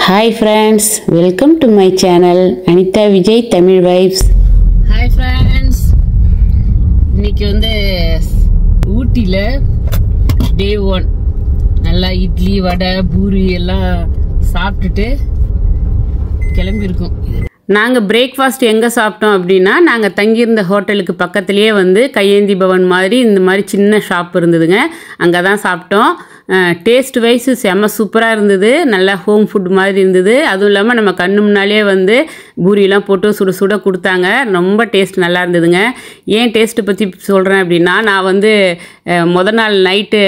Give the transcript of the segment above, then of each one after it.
Hi friends, welcome to my channel Anita Vijay Tamil Vibes. Hi friends, இன்னைக்கு ஊட்டில day 1 நல்லா இட்லி வடை பூரி எல்லாம் சாப்பிட்டுட்டு கிளம்பி இருக்கோம். நாங்க பிரேக்ஃபாஸ்ட் எங்க சாப்பிட்டோம் அப்படினா நாங்க தங்கி இருந்த ஹோட்டலுக்கு பக்கத்துலயே கையேந்தி பவன் மாதிரி இந்த மாதிரி சின்ன ஷாப் இருந்ததுங்க. அங்க தான் சாப்பிட்டோம். டேஸ்ட் வைஸ் செம்ம சூப்பராக இருந்தது. நல்லா ஹோம் ஃபுட் மாதிரி இருந்தது. அதுவும் இல்லாமல் நம்ம கண்ணு முன்னாலே பூரியெலாம் போட்டு சுட சுட கொடுத்தாங்க. ரொம்ப டேஸ்ட் நல்லா இருந்ததுங்க. ஏன் டேஸ்ட்டு பற்றி சொல்கிறேன் அப்படின்னா, நான் மொதல் நாள் நைட்டு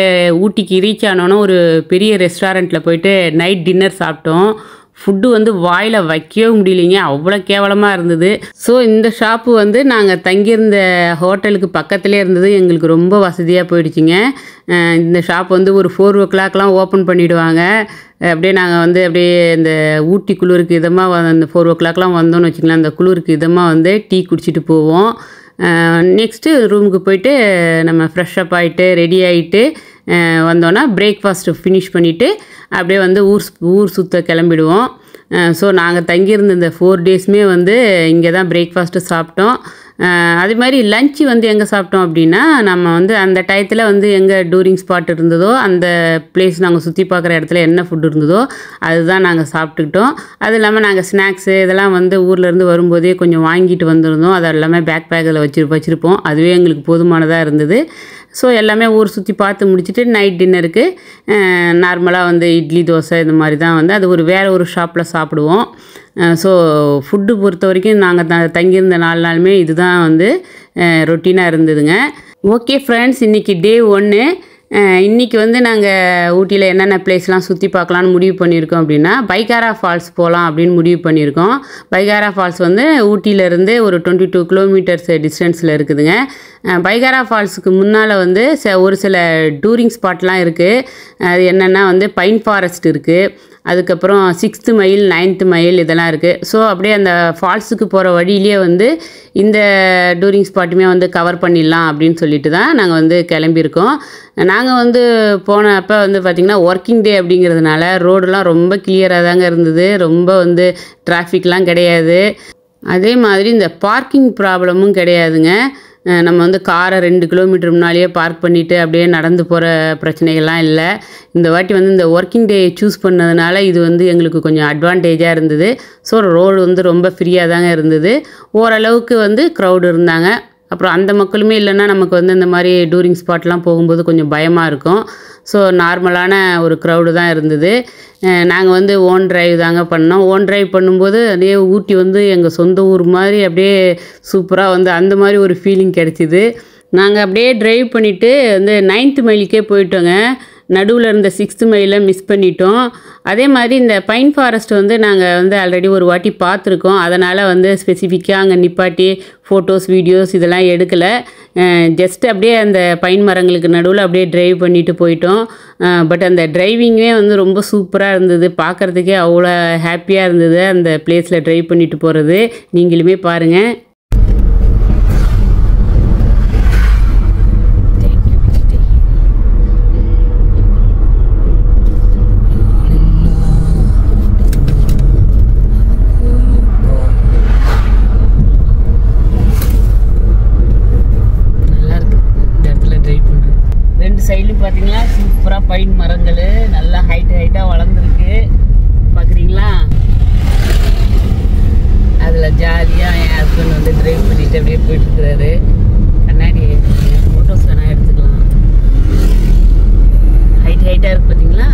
ஊட்டிக்கு ரீச் ஆனோன்னு ஒரு பெரிய ரெஸ்டாரண்ட்டில் போயிட்டு நைட் டின்னர் சாப்பிட்டோம். ஃபுட்டு வாயில் வைக்கவே முடியலைங்க, அவ்வளோ கேவலமாக இருந்தது. ஸோ இந்த ஷாப்பு நாங்கள் தங்கியிருந்த ஹோட்டலுக்கு பக்கத்துலேயே இருந்தது. எங்களுக்கு ரொம்ப வசதியாக போயிடுச்சுங்க. இந்த ஷாப் ஒரு 4 o'clockலாம் ஓப்பன் பண்ணிவிடுவாங்க. அப்படியே நாங்கள் அப்படியே இந்த ஊட்டி குளிருக்கு இதமாக அந்த 4 o'clockலாம் வந்தோன்னு வச்சுக்கலாம். அந்த குளிருக்கு இதமாக டீ குடிச்சிட்டு போவோம். நெக்ஸ்ட்டு ரூமுக்கு போயிட்டு நம்ம ஃப்ரெஷ்ஷப் ஆகிட்டு ரெடி ஆகிட்டு வந்தோன்னா பிரேக்ஃபாஸ்ட்டு ஃபினிஷ் பண்ணிவிட்டு அப்படியே ஊர் சுற்ற கிளம்பிடுவோம். ஸோ நாங்கள் தங்கியிருந்த இந்த 4 டேஸுமே இங்கே தான் பிரேக்ஃபாஸ்ட்டு சாப்பிட்டோம். அது மாதிரி லஞ்சு எங்கே சாப்பிட்டோம் அப்படின்னா, நம்ம அந்த டயத்தில் எங்கே டூரிங் ஸ்பாட் இருந்ததோ அந்த பிளேஸ் நாங்கள் சுற்றி பார்க்குற இடத்துல என்ன ஃபுட் இருந்ததோ அதுதான் நாங்கள் சாப்பிட்டுக்கிட்டோம். அது இல்லாமல் நாங்கள் ஸ்நாக்ஸு இதெல்லாம் ஊர்லேருந்து வரும்போதே கொஞ்சம் வாங்கிட்டு வந்திருந்தோம். அது எல்லாமே பேக் பேக்கில் வச்சுருப்போம். அதுவே எங்களுக்கு போதுமானதாக இருந்தது. ஸோ எல்லாமே ஊர் சுற்றி பார்த்து முடிச்சுட்டு நைட் டின்னருக்கு நார்மலாக இட்லி தோசை இந்த மாதிரி தான் அது வேறு ஒரு ஷாப்பில் சாப்பிடுவோம். ஸோ ஃபுட்டு பொறுத்த வரைக்கும் நாங்கள் தங்கியிருந்த 4 நாளுமே இதுதான் ரொட்டீனாக இருந்ததுங்க. ஓகே ஃப்ரெண்ட்ஸ், இன்றைக்கி டே 1. இன்றைக்கி நாங்கள் ஊட்டியில் என்னென்ன பிளேஸ்லாம் சுற்றி பார்க்கலான்னு முடிவு பண்ணியிருக்கோம் அப்படின்னா, பைகாரா ஃபால்ஸ் போகலாம் அப்படின்னு முடிவு பண்ணியிருக்கோம். பைகாரா ஃபால்ஸ் ஊட்டியிலேருந்து ஒரு 22 கிலோமீட்டர்ஸ் டிஸ்டன்ஸில் இருக்குதுங்க. பைகாரா ஃபால்ஸுக்கு முன்னால் ஒரு சில டூரிங் ஸ்பாட்லாம் இருக்குது. அது என்னென்னா பைன் ஃபாரஸ்ட் இருக்குது, அதுக்கப்புறம் 6th மைல் 9th மைல் இதெல்லாம் இருக்குது. ஸோ அப்படியே அந்த ஃபால்ஸுக்கு போகிற வழியிலே இந்த டூரிங் ஸ்பாட்டுமே கவர் பண்ணிடலாம் அப்படின்னு சொல்லிட்டு தான் நாங்கள் கிளம்பியிருக்கோம். நாங்கள் போனப்போ பார்த்திங்கன்னா ஒர்க்கிங் டே அப்படிங்கிறதுனால ரோடெலாம் ரொம்ப கிளியராக தாங்க இருந்தது. ரொம்ப டிராஃபிக்லாம் கிடையாது. அதே மாதிரி இந்த பார்க்கிங் ப்ராப்ளமும் கிடையாதுங்க. நம்ம காரை 2 கிலோமீட்டர் முன்னாலேயே பார்க் பண்ணிவிட்டு அப்படியே நடந்து போகிற பிரச்சனைகள்லாம் இல்லை. இந்த வாட்டி இந்த ஒர்க்கிங் டே சூஸ் பண்ணதுனால இது எங்களுக்கு கொஞ்சம் அட்வான்டேஜாக இருந்தது. ஸோ ரோடு ரொம்ப ஃப்ரீயாக தாங்க இருந்தது. ஓரளவுக்கு க்ரௌடு இருந்தாங்க. அப்புறம் அந்த மக்களுமே இல்லைன்னா நமக்கு இந்த மாதிரி டூரிங் ஸ்பாட்லாம் போகும்போது கொஞ்சம் பயமாக இருக்கும். ஸோ நார்மலான ஒரு க்ரௌடு தான் இருந்தது. நாங்கள் ஓன் டிரைவ் தாங்க பண்ணோம். ஓன் டிரைவ் பண்ணும்போது அப்படியே ஊட்டி எங்கள் சொந்த ஊர் மாதிரி அப்படியே சூப்பராக அந்த மாதிரி ஒரு ஃபீலிங் கிடச்சிது. நாங்கள் அப்படியே டிரைவ் பண்ணிவிட்டு 9th மைலுக்கே போயிட்டோங்க. நடுவில் இருந்த 6th மைலை மிஸ் பண்ணிட்டோம். அதே மாதிரி இந்த பைன் ஃபாரஸ்ட் நாங்கள் ஆல்ரெடி ஒரு வாட்டி பார்த்துருக்கோம். அதனால் ஸ்பெசிஃபிக்காக அங்கே நிப்பாட்டி ஃபோட்டோஸ் வீடியோஸ் இதெல்லாம் எடுக்கலை. ஜஸ்ட் அப்படியே அந்த பைன் மரங்களுக்கு நடுவில் அப்படியே டிரைவ் பண்ணிட்டு போயிட்டோம். பட் அந்த டிரைவிங்கே ரொம்ப சூப்பராக இருந்தது. பார்க்குறதுக்கே அவ்வளோ ஹாப்பியாக இருந்தது அந்த பிளேஸில் டிரைவ் பண்ணிட்டு போகிறது. நீங்களுமே பாருங்கள். சைட்லையும் பார்த்தீங்களா சூப்பராக பைன் மரங்கள் நல்லா ஹைட்டாக வளர்ந்துருக்கு. பார்க்குறீங்களா? அதில் ஜாலியாக என் ஹஸ்பண்ட் ட்ரைவ் பண்ணிட்டு அப்படியே போயிட்டுருக்குறாரு. கண்ணாடி ஃபோட்டோஸ் வேணால் எடுத்துக்கலாம். ஹைட்டாக இருக்குது பார்த்தீங்களா?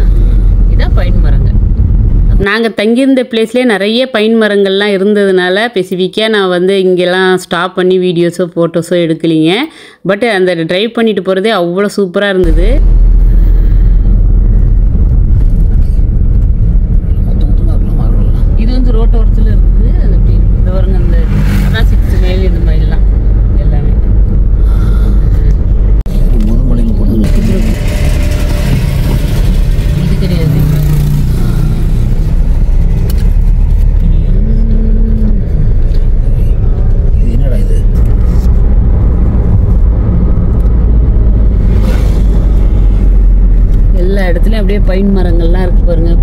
இதான் பைன் மரங்கள். நாங்கள் தங்கியிருந்த பிளேஸ்லேயே நிறைய பைன் மரங்கள்லாம் இருந்ததுனால ஸ்பெசிஃபிக்காக நான் இங்கெல்லாம் ஸ்டாப் பண்ணி வீடியோஸோ ஃபோட்டோஸோ எடுக்கலிங்க. பட் அந்த ட்ரைவ் பண்ணிட்டு போகிறதே அவ்வளோ சூப்பராக இருந்தது. இது ரோட்டோரத்தில் இருக்குது. அது அப்படி இந்த வருங்க அதான் 6th மைல் இந்த மாதிரிலாம் எல்லாமே. இது கிடையாது. எல்லா இடத்துலையும் அப்படியே பைன் மரங்கள்லாம் இருக்குது பாருங்கள்.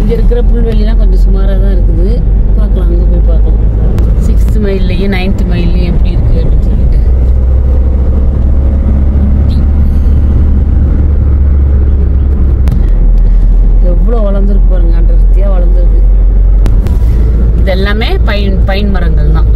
இங்கே இருக்கிற புல்வெளிலாம் கொஞ்சம் சுமாராக தான் இருக்குது. பார்க்கலாம், அங்கே போய் பார்க்கலாம் 6th மைல்லையும் 9th மைல்லையும் எப்படி இருக்குது அப்படின்னு சொல்லிட்டு. எவ்வளோ வளர்ந்துருக்கு பாருங்க, அடர்த்தியாக வளர்ந்துருக்கு. இது எல்லாமே பைன் மரங்கள் தான்.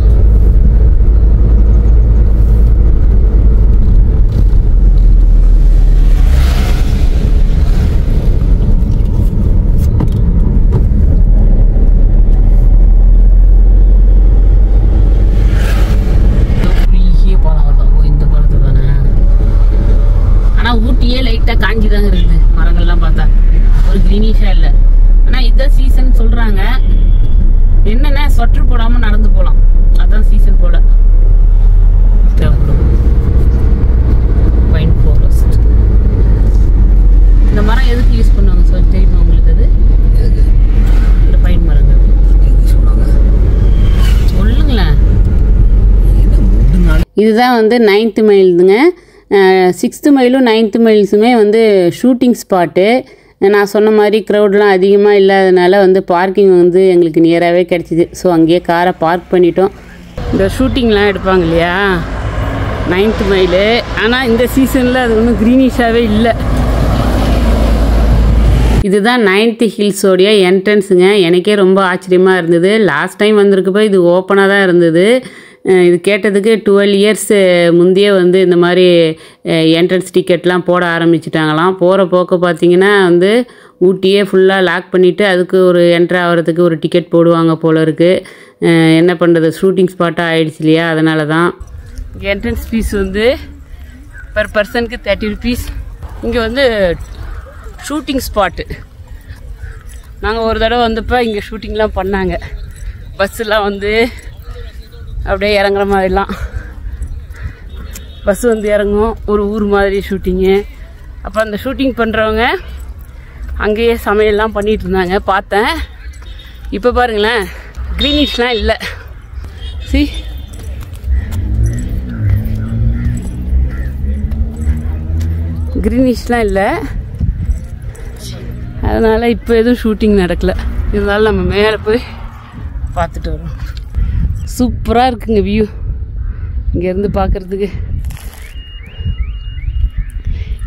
ஊட்டியே லைட்டா காஞ்சி தாங்க இருக்குது மரங்கள்லாம் பார்த்தா, ஒரு கிரீனிஷா இல்லை. ஆனா இதுதான் சீசன் சொல்றாங்க. என்னன்னா ஸ்வெட்டர் போடாம நடந்து போகலாம், அதான் சீசன் போல. Pine forest. இந்த மரம் எதுக்கு யூஸ் பண்ணுவாங்க சார், தெரியுமா உங்களுக்கு? அது இந்த பைன் மரங்கள் சொல்லுங்களேன். இதுதான் வந்து 9th மைல்துங்க. 6th மைலும் 9th மைல்ஸுமே வந்து ஷூட்டிங் ஸ்பாட்டு. நான் சொன்ன மாதிரி க்ரௌட்லாம் அதிகமாக இல்லாதனால வந்து பார்க்கிங் வந்து எங்களுக்கு நியராகவே கிடச்சிது. ஸோ அங்கேயே காரை பார்க் பண்ணிட்டோம். இந்த ஷூட்டிங்லாம் எடுப்பாங்க இல்லையா 9th மைலு. ஆனால் இந்த சீசனில் அது ஒன்றும் க்ரீனிஷாகவே இல்லை. இதுதான் 9th ஹில்ஸோடைய என்ட்ரன்ஸுங்க. எனக்கே ரொம்ப ஆச்சரியமாக இருந்தது. லாஸ்ட் டைம் வந்திருக்கப்போ இது ஓப்பனாக தான் இருந்தது. இது கேட்டதுக்கு 12 இயர்ஸ் முந்தையே வந்து இந்த மாதிரி என்ட்ரன்ஸ் டிக்கெட்லாம் போட ஆரம்பிச்சிட்டாங்களாம். போகிற போக்க பார்த்திங்கன்னா வந்து ஊட்டியே ஃபுல்லாக லாக் பண்ணிவிட்டு அதுக்கு ஒரு என்ட்ரு ஆகிறதுக்கு ஒரு டிக்கெட் போடுவாங்க போல இருக்குது. என்ன பண்ணுறது, ஷூட்டிங் ஸ்பாட்டாக ஆகிடுச்சு இல்லையா, அதனால தான். இங்கே என்ட்ரன்ஸ் ஃபீஸ் வந்து பர் பர்சனுக்கு 30 rupees. இங்கே வந்து ஷூட்டிங் ஸ்பாட்டு. நாங்கள் ஒரு தடவை வந்தப்போ இங்கே ஷூட்டிங்லாம் பண்ணாங்க. பஸ்ஸெலாம் வந்து அப்படியே இறங்குற மாதிரிலாம் பஸ் வந்து இறங்கும், ஒரு ஊர் மாதிரி ஷூட்டிங்கு. அப்போ அந்த ஷூட்டிங் பண்ணுறவங்க அங்கேயே சமையல்லாம் பண்ணிகிட்டு இருந்தாங்க, பார்த்தேன். இப்போ பாருங்களேன், க்ரீனிஷ்லாம் இல்லை. க்ரீனிஷ்லாம் இல்லை, அதனால் இப்போ எதுவும் ஷூட்டிங் நடக்கலை. இருந்தாலும் நம்ம மேலே போய் பார்த்துட்டு வரோம். சூப்பராக இருக்குங்க வியூ இங்கேருந்து பார்க்குறதுக்கு.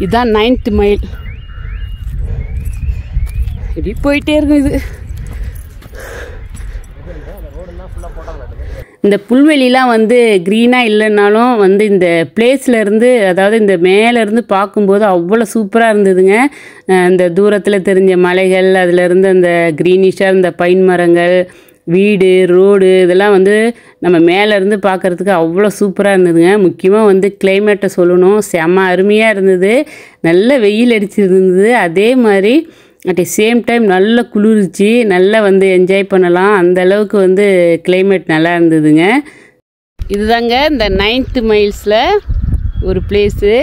இதுதான் 9th மைல். இப்படி போயிட்டே இருக்கும் இது. இந்த புல்வெளிலாம் வந்து க்ரீனாக இல்லைன்னாலும் வந்து இந்த பிளேஸ்லேருந்து, அதாவது இந்த மேலேருந்து பார்க்கும்போது அவ்வளோ சூப்பராக இருந்ததுங்க. இந்த தூரத்தில் தெரிஞ்ச மலைகள், அதிலேருந்து அந்த க்ரீனிஷாக இருந்த பைன் மரங்கள், வீடு, ரோடு, இதெல்லாம் வந்து நம்ம மேலேருந்து பார்க்குறதுக்கு அவ்வளோ சூப்பராக இருந்ததுங்க. முக்கியமாக வந்து கிளைமேட்டை சொல்லணும், செம்ம அருமையாக இருந்தது. நல்ல வெயில் அடிச்சிருந்தது. அதே மாதிரி அட் தி சேம் டைம் நல்ல குளிர்ச்சி, நல்லா வந்து என்ஜாய் பண்ணலாம். அந்த அளவுக்கு வந்து கிளைமேட் நல்லா இருந்ததுங்க. இதுதாங்க இந்த 9th மைல்ஸில் ஒரு பிளேஸு.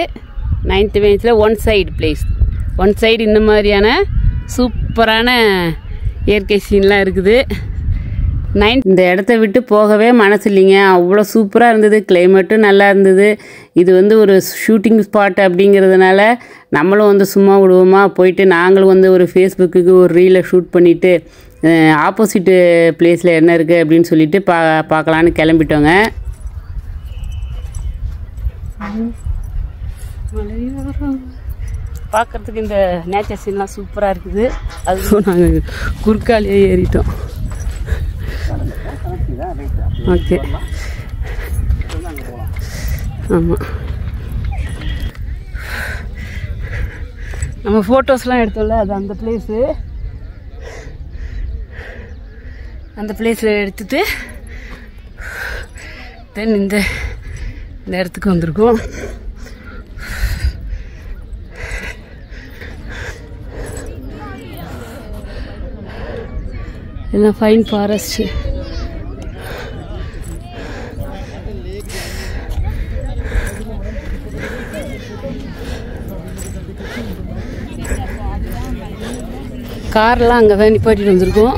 9th மைல்ஸில் ஒன் சைடு இந்த மாதிரியான சூப்பரான இயற்கை சீன்லாம் இருக்குது. இந்த இடத்த விட்டு போகவே மனசு இல்லைங்க, அவ்வளோ சூப்பராக இருந்தது. கிளைமேட்டும் நல்லா இருந்தது. இது வந்து ஒரு ஷூட்டிங் ஸ்பாட் அப்படிங்கிறதுனால நம்மளும் வந்து சும்மா விடுவோமா, போயிட்டு நாங்களும் வந்து ஒரு ஃபேஸ்புக்கு ஒரு ரீலை ஷூட் பண்ணிவிட்டு ஆப்போசிட்டு பிளேஸில் என்ன இருக்குது அப்படின்னு சொல்லிட்டு பார்க்கலான்னு கிளம்பிட்டோங்க. பார்க்குறதுக்கு இந்த நேச்சர் சீன்லாம் சூப்பராக இருக்குது. அதுவும் நாங்கள் குறுக்காலேயே ஏறிட்டோம். ஓகே, ஆமாம். நம்ம ஃபோட்டோஸ்லாம் எடுத்தோம்ல, அது அந்த பிளேஸு. அந்த பிளேஸில் எடுத்துட்டு தென் இந்த இடத்துக்கு வந்திருக்கோம். எல்லாம் ஃபைன் ஃபாரஸ்ட். கார்லாம் அங்கே தான் நிப்பாட்டிட்டு வந்திருக்கோம்.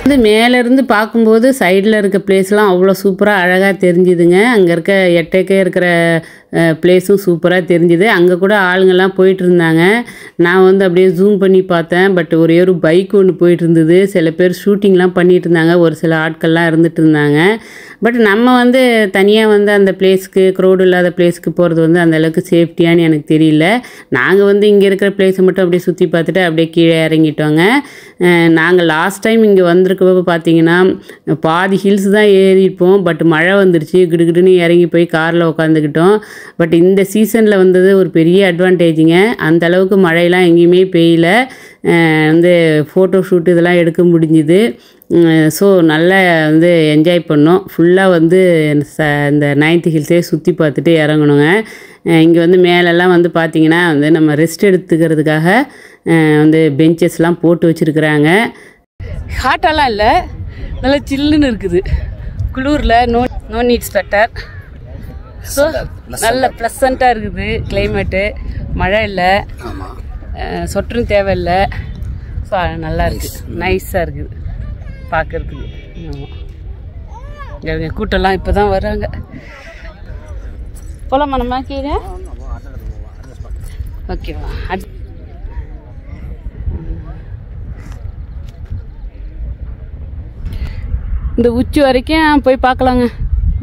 வந்து மேலேருந்து பார்க்கும்போது சைடில் இருக்க பிளேஸ்லாம் அவ்வளோ சூப்பராக அழகாக தெரிஞ்சுதுங்க. அங்கே இருக்க எட்டேக்கே இருக்கிற பிளேஸும் சூப்பராக தெரிஞ்சுது. அங்கே கூட ஆளுங்கள்லாம் போயிட்டு இருந்தாங்க. நான் வந்து அப்படியே ஜூம் பண்ணி பார்த்தேன். பட் ஒரே ஒரு பைக் ஒன்று போயிட்டு இருந்தது. சில பேர் ஷூட்டிங்லாம் பண்ணிட்டு இருந்தாங்க. ஒரு சில ஆட்கள்லாம் இருந்துட்டு இருந்தாங்க. பட் நம்ம வந்து தனியாக வந்து அந்த பிளேஸ்க்கு க்ரௌடு இல்லாத பிளேஸ்க்கு போகிறது வந்து அந்தளவுக்கு சேஃப்டியானு எனக்கு தெரியல. நாங்கள் வந்து இங்கே இருக்கிற பிளேஸை மட்டும் அப்படியே சுற்றி பார்த்துட்டு அப்படியே கீழே இறங்கிட்டோங்க. நாங்கள் லாஸ்ட் டைம் இங்கே வந்திருக்கப்போ பார்த்தீங்கன்னா பாதி ஹில்ஸ் தான் ஏறிப்போம். பட் மழை வந்துருச்சு. கிடுகிடுன்னு இறங்கி போய் காரில் உட்காந்துக்கிட்டோம். பட் இந்த சீசனில் வந்தது ஒரு பெரிய அட்வான்டேஜுங்க. அந்த அளவுக்கு மழையெல்லாம் எங்கேயுமே பெய்யல. வந்து ஃபோட்டோ ஷூட் இதெல்லாம் எடுக்க முடிஞ்சுது. ஸோ நல்லா வந்து என்ஜாய் பண்ணோம். ஃபுல்லாக வந்து இந்த 9th ஹில்ஸே சுற்றி பார்த்துட்டு இறங்கணுங்க. இங்கே வந்து மேலெல்லாம் வந்து பார்த்திங்கன்னா வந்து நம்ம ரெஸ்ட் எடுத்துக்கிறதுக்காக வந்து பெஞ்சஸ்லாம் போட்டு வச்சுருக்குறாங்க. ஹாட்டெல்லாம் இல்லை, நல்லா சில்லுன்னு இருக்குது. குளூரில் நோ நீட்ஸ் ஸ்வெட்டர். ஸோ நல்ல ப்ளசண்ட்டாக இருக்குது கிளைமேட்டு. மழை இல்லை, சொட்டரும் தேவையில்லை. ஸோ நல்லா இருக்குது, நைஸாக இருக்குது பார்க்குறதுக்கு. ஆமாம், கூட்டம்லாம் இப்போ தான் வராங்க. போகலாமா நம்ம கீழே? ஓகேவா? இந்த உச்சி வரைக்கும் போய் பார்க்கலாங்க.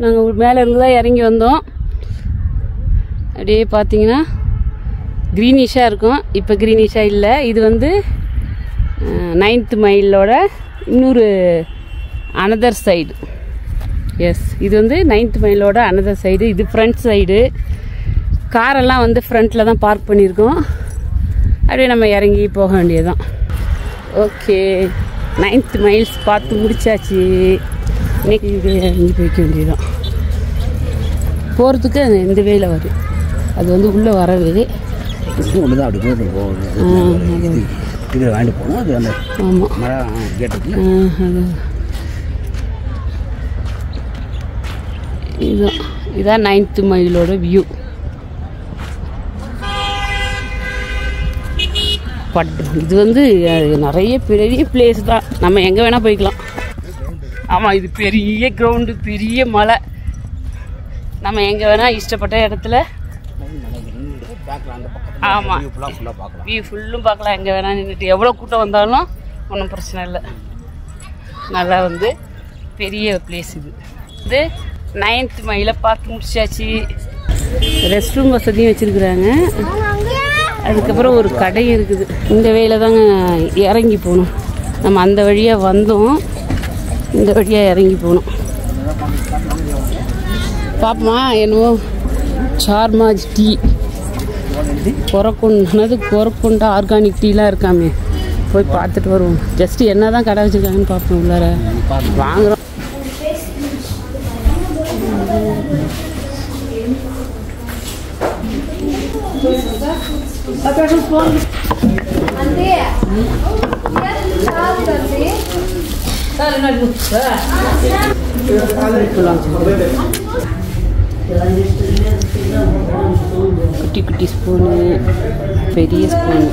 நாங்கள் மேலே இருந்து தான் இறங்கி வந்தோம். அப்படியே பார்த்தீங்கன்னா க்ரீனிஷாக இருக்கும். இப்போ க்ரீனிஷாக இல்லை. இது வந்து 9th மைலோட இன்னொரு அனதர் சைடு. எஸ், இது வந்து 9th மைலோட அனதர் சைடு. இது ஃப்ரண்ட் சைடு. காரெல்லாம் வந்து ஃப்ரண்ட்டில் தான் பார்க் பண்ணியிருக்கோம். அப்படியே நம்ம இறங்கி போக வேண்டியதுதான். ஓகே, 9th மைல்ஸ் பார்த்து முடிச்சாச்சு. இன்னைக்கு இது இறங்கி போய்க்க வேண்டியதுதான். போகிறதுக்கு இந்த வேல வரும். அது வந்து உள்ளே வரவே ஒன்று தான் அப்படி போகுது. இதில் வாங்கிட்டு போகணும். அது அந்த மழை கேட்டுக்கு இதான் 9th மைலோட வியூ. இது வந்து நிறைய பெரிய பிளேஸ் தான். நம்ம எங்கே வேணால் போய்க்கலாம். ஆமாம், இது பெரிய கிரவுண்டு, பெரிய மலை. நம்ம எங்கே வேணால் இஷ்டப்பட்ட இடத்துல ஆமாம் வியூ ஃபுல்லும் பார்க்கலாம். எங்கே வேணால் நின்றுட்டு எவ்வளோ கூட்டம் வந்தாலும் ஒன்றும் பிரச்சனை இல்லை. நல்லா வந்து பெரிய பிளேஸ். இது 9th மைலை பார்த்து முடிச்சாச்சு. ரெஸ்ட் ரூம் வசதியும் வச்சுருக்குறாங்க. அதுக்கப்புறம் ஒரு கடையும் இருக்குது. இந்த வேலை தாங்க இறங்கி போகணும். நம்ம அந்த வழியாக வந்தோம், இந்த வழியாக இறங்கி போகணும். பாப்பமா என்னவோ சார்மாஜ் டீ, கொரக்கொண்டா ஆர்கானிக் டீலாம் இருக்காமே, போய் பார்த்துட்டு வருவோம். ஜஸ்ட்டு என்ன தான் கடை வச்சுருக்காங்கன்னு பார்ப்போம். உள்ளார வாங்குகிறோம். குட்டி குட்டி ஸ்பூனு, பெரிய ஸ்பூனு,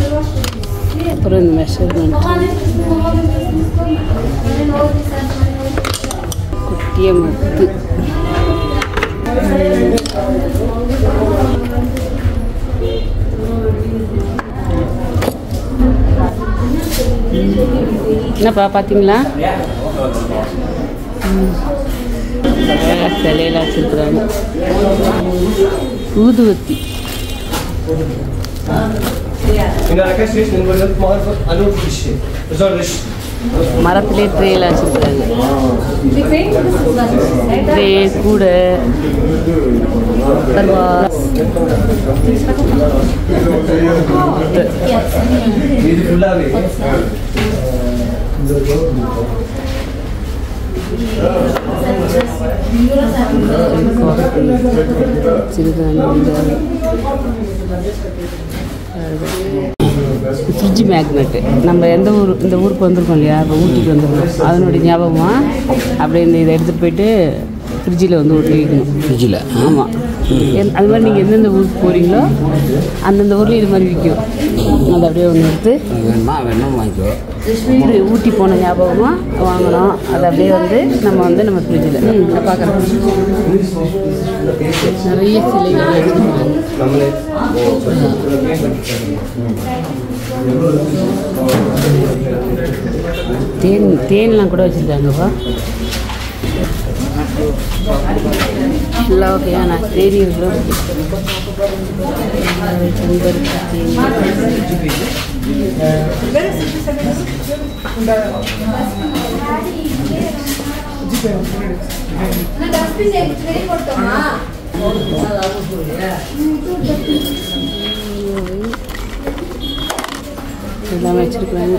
அப்புறம் இந்த மெஷர்மெண்ட் குட்டிய மத்து. என்னப்பா பார்த்தீங்களா? சிலையெல்லாம் வச்சுருக்குறாங்க. ஊதுவத்தி மரத்திலே ட்ரேலாம் வச்சுருக்குறாங்க. ட்ரே கூட ஃப்ரிட்ஜ் மேக்னெட்டு. நம்ம இந்த ஊருக்கு வந்திருக்கோம் இல்லையா, இப்போ ஊட்டிக்கு வந்துருக்கோம், அதனுடைய ஞாபகமாக அப்படியே இதை எடுத்துகிட்டு போயிட்டு ஃப்ரிட்ஜில் வந்து ஒட்டி வைக்கணும். ஃப்ரிட்ஜில்? ஆமாம். அது மாதிரி நீங்கள் எந்தெந்த ஊருக்கு போகிறீங்களோ அந்தந்த ஊரில் இது மாதிரி விற்கும். அதை அப்படியே ஒன்று எடுத்து வேணும் வாங்கிக்கோ. இது ஊட்டி போன ஞாபகமாக வாங்கினோம். அதை அப்படியே வந்து நம்ம ஃப்ரிட்ஜில் நான் பார்க்குறேன். நிறைய சிலைகள் வச்சுருக்காங்க. தேன்லாம் கூட வச்சுருக்காங்கப்பா. எல்லா வகையான தேநீர்களும் எல்லாம் வச்சிருக்காங்க.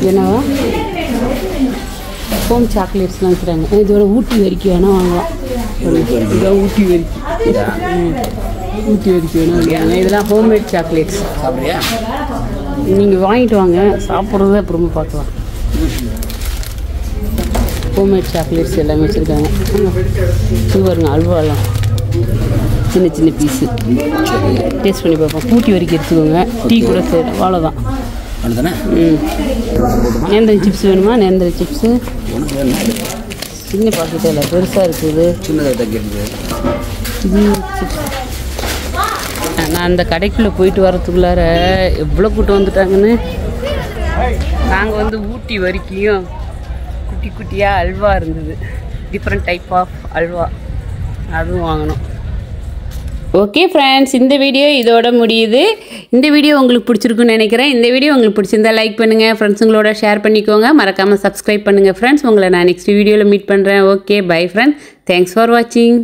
என்னவா ஹோம் சாக்லேட்ஸ்லாம் வைக்கிறாங்க. இதோட ஊட்டி வரைக்கும் வேணால் வாங்கலாம். இதெல்லாம் ஊட்டி வரைக்கும் வேணும் வைக்கிறாங்க. இதெல்லாம் ஹோம்மேட் சாக்லேட்ஸ். நீங்கள் வாங்கிட்டு வாங்க, சாப்பிட்றத அப்புறமா பார்க்கலாம். ஹோம்மேட் சாக்லேட்ஸ் எல்லாமே வச்சுருக்காங்க. இது பாருங்க, அல்வாலாம் சின்ன சின்ன பீஸு. டேஸ்ட் பண்ணி பார்ப்போம். ஊட்டி வரைக்கும் எடுத்துக்கோங்க. டீ கூட செய்கிறோம், அவ்வளோதான். நேந்திரம் சிப்ஸ் வேணுமா? நேந்திரம் சிப்ஸு சின்ன பாக்கெட்டு இல்லை, பெருசாக இருக்குது. இது சிப்ஸ். நான் அந்த கடைக்குள்ளே போயிட்டு வரத்துக்குள்ளார எவ்வளோ கூட்டம் வந்துட்டாங்கன்னு. நாங்கள் வந்து ஊட்டி வரைக்கும் குட்டி குட்டியாக அல்வா இருந்தது. டிஃப்ரெண்ட் டைப் ஆஃப் அல்வா, அதுவும் வாங்கினோம். ஓகே ஃப்ரெண்ட்ஸ், இந்த வீடியோ இதோட முடியுது. இந்த வீடியோ உங்களுக்கு பிடிச்சிருக்குன்னு நினைக்கிறேன். இந்த வீடியோ உங்களுக்கு பிடிச்சிருந்தா லைக் பண்ணுங்கள், ஃப்ரெண்ட்ஸுங்களோட ஷேர் பண்ணிக்கோங்க, மறக்காமல் சப்ஸ்கிரைப் பண்ணுங்கள் ஃப்ரெண்ட்ஸ். உங்களை நான் நெக்ஸ்ட் வீடியோவில் மீட் பண்ணுறேன். Okay, bye friends. Thanks for வாட்சிங்.